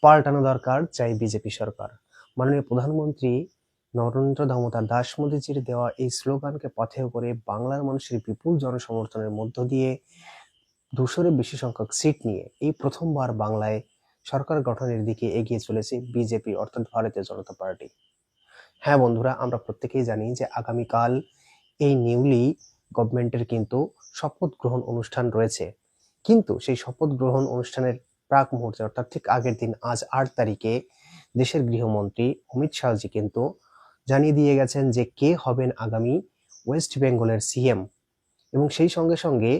পাল্টানো দরকার, চাই বিজেপি সরকার। মাননীয় প্রধানমন্ত্রী নরেন্দ্র দামোদর দাস মোদীজির দেওয়া এই স্লোগানকে পাথেয় করে বাংলার মানুষের বিপুল জনসমর্থনের মধ্য দিয়ে 200-এর বেশি সংখ্যক সিট নিয়ে এই প্রথমবার বাংলায় সরকার গঠনের দিকে এগিয়ে চলেছে বিজেপি, অর্থাৎ ভারতীয় জনতা পার্টি। হ্যাঁ বন্ধুরা, আমরা প্রত্যেকেই জানি যে আগামীকাল এই নিউলি গভর্নমেন্টের কিন্তু শপথ গ্রহণ অনুষ্ঠান রয়েছে। কিন্তু সেই শপথ গ্রহণ অনুষ্ঠানের প্রাক মুহূর্তে, অর্থাৎ ঠিক আগের দিন, আজ 8 তারিখে দেশের গৃহমন্ত্রী অমিত শাহজি কিন্তু জানিয়ে দিয়ে গেছেন যে কে হবেন আগামী ওয়েস্ট বেঙ্গলের সিএম, এবং সেই সঙ্গে সঙ্গে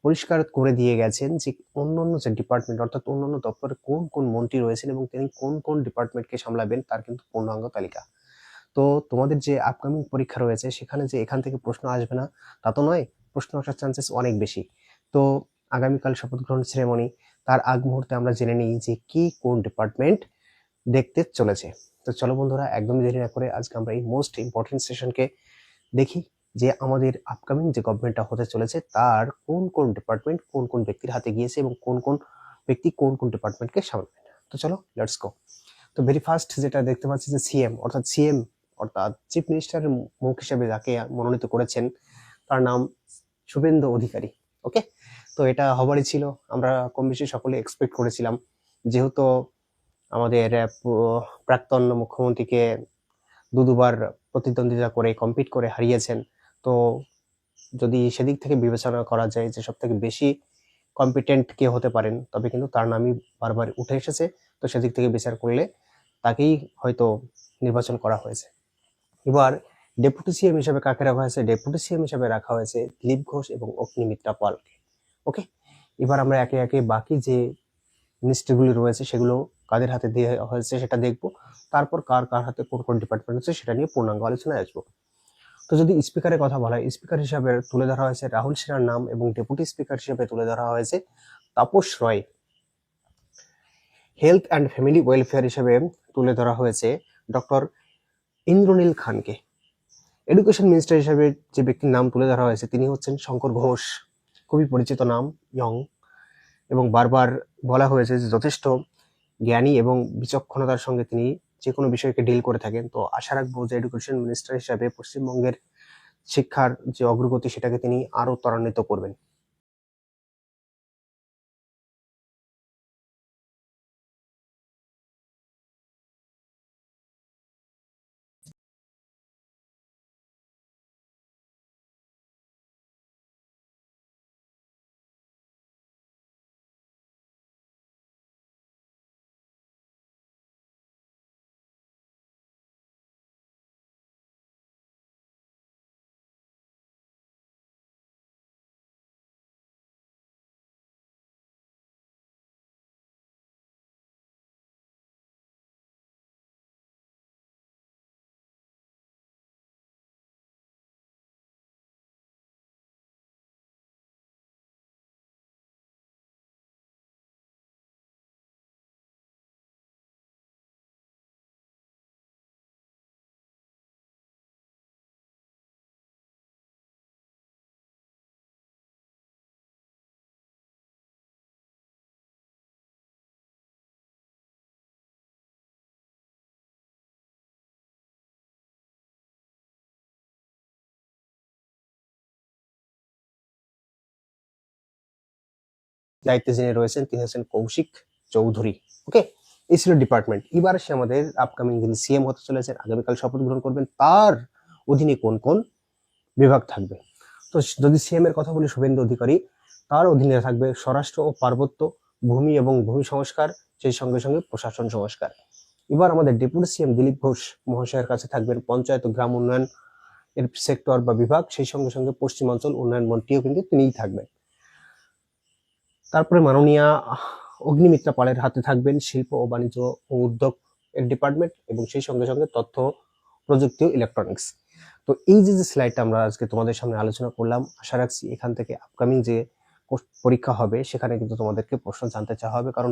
পরিষ্কার করে দিয়ে গেছেন যে অন্যান্য যে ডিপার্টমেন্ট, অর্থাৎ অন্যান্য দপ্তরে কোন কোন মন্ত্রী রয়েছেন এবং তিনি কোন কোন ডিপার্টমেন্টকে সামলাবেন তার কিন্তু পূর্ণাঙ্গ তালিকা। তো তোমাদের যে আপকামিং পরীক্ষা রয়েছে সেখানে যে এখান থেকে প্রশ্ন আসবে না তা তো নয়, প্রশ্ন আসার চান্সেস অনেক বেশি। তো আগামীকাল শপথ গ্রহণ সেরেমনি, তার আগ মুহূর্তে আমরা জেনে নিই যে কি কোন ডিপার্টমেন্ট দেখতে চলেছে। তো চলো বন্ধুরা, একদমই দেরি না করে আজকে আমরা এই মোস্ট ইম্পর্টেন্ট সেশনকে দেখি যে আমাদের আপকামিং যে গভর্নমেন্টটা হতে চলেছে তার কোন কোন ডিপার্টমেন্ট কোন কোন ব্যক্তির হাতে গিয়েছে এবং কোন কোন ব্যক্তি কোন কোন ডিপার্টমেন্টকে সামলাবেন। তো চলো লেটস গো। তো ভেরি ফার্স্ট যেটা দেখতে পাচ্ছি যে সিএম, অর্থাৎ চিফ মিনিস্টারের মুখ হিসেবে যাকে মনোনীত করেছেন তার নাম শুভেন্দু অধিকারী। ওকে, তো এটা হবারই ছিল, আমরা কম বেশি সকলে এক্সপেক্ট করেছিলাম, যেহেতু আমাদের প্রাক্তন মুখ্যমন্ত্রীকে দুবার প্রতিদ্বন্দ্বিতা করে কম্পিট করে হারিয়েছেন। তো যদি সেদিক থেকে বিবেচনা করা যায় যে সব থেকে বেশি কম্পিটেন্ট কে হতে পারেন, তবে কিন্তু তার নামই বারবার উঠে এসেছে। তো সেদিক থেকে বিচার করলে তাকেই হয়তো নির্বাচন করা হয়েছে। এবার ডেপুটি সিএম হিসেবে কাকে রাখা হয়েছে? ডেপুটি সিএম হিসেবে রাখা হয়েছে দিলীপ ঘোষ এবং অগ্নিমিত্রা পালকে। ওকে, এবার আমরা একে একে বাকি যে মিনিস্ট্রিগুলি রয়েছে সেগুলো কাদের হাতে দিয়ে হয়েছে সেটা দেখবো, তারপর কার কার হাতে কোন কোন ডিপার্টমেন্ট আছে সেটা নিয়ে পূর্ণাঙ্গ আলোচনায় আসবো। তো যদি স্পিকারের কথা বলা হয়, স্পিকার হিসাবে তুলে ধরা হয়েছে রাহুল সিনহার নাম এবং ডেপুটি স্পিকার হিসেবে তুলে ধরা হয়েছে তাপস রয়। হেলথ অ্যান্ড ফ্যামিলি ওয়েলফেয়ার হিসেবে তুলে ধরা হয়েছে ডক্টর ইন্দ্রনীল খানকে। এডুকেশন মিনিস্টার হিসেবে যে ব্যক্তির নাম তুলে ধরা হয়েছে তিনি হচ্ছেন শঙ্কর ঘোষ, খুবই পরিচিত নাম, ইয়ং, এবং বারবার বলা হয়েছে যে যথেষ্ট জ্ঞানী এবং বিচক্ষণতার সঙ্গে তিনি যে কোনো বিষয়কে ডিল করে থাকেন। তো আশা রাখবো যে এডুকেশন মিনিস্টার হিসাবে পশ্চিমবঙ্গের শিক্ষার যে অগ্রগতি সেটাকে তিনি আরো ত্বরান্বিত করবেন। দায়িত্বে যিনি রয়েছেন তিনি হচ্ছেন কৌশিক চৌধুরী। ওকে, এই ছিল ডিপার্টমেন্ট। এবার সে আমাদের আপকামিং যিনি সিএম হতে চলেছেন, আগামীকাল শপথ গ্রহণ করবেন, তার অধীনে কোন কোন বিভাগ থাকবে। তো যদি সিএম এর কথা বলি, শুভেন্দু অধিকারী, তার অধীনে থাকবে স্বরাষ্ট্র ও পার্বত্য, ভূমি এবং ভূমি সংস্কার, সেই সঙ্গে সঙ্গে প্রশাসন সংস্কার। এবার আমাদের ডেপুটি সিএম দিলীপ ঘোষ মহাশয়ের কাছে থাকবেন পঞ্চায়েত ও গ্রাম উন্নয়ন এর সেক্টর বা বিভাগ, সেই সঙ্গে সঙ্গে পশ্চিমাঞ্চল উন্নয়ন মন্ত্রীও কিন্তু তিনিই থাকবেন। তারপরে মাননীয়া অগ্নিমিত্রা পালের হাতে থাকবেন শিল্প ও বাণিজ্য ও উদ্যোগ এর ডিপার্টমেন্ট এবং সেই সঙ্গে সঙ্গে তথ্য প্রযুক্তি ও ইলেকট্রনিক্স। তো এই যে স্লাইডটা আমরা আজকে তোমাদের সামনে আলোচনা করলাম, আশা রাখছি এখান থেকে আপকামিং যে পরীক্ষা হবে সেখানে কিন্তু তোমাদেরকে প্রশ্ন জানতে চাওয়া হবে, কারণ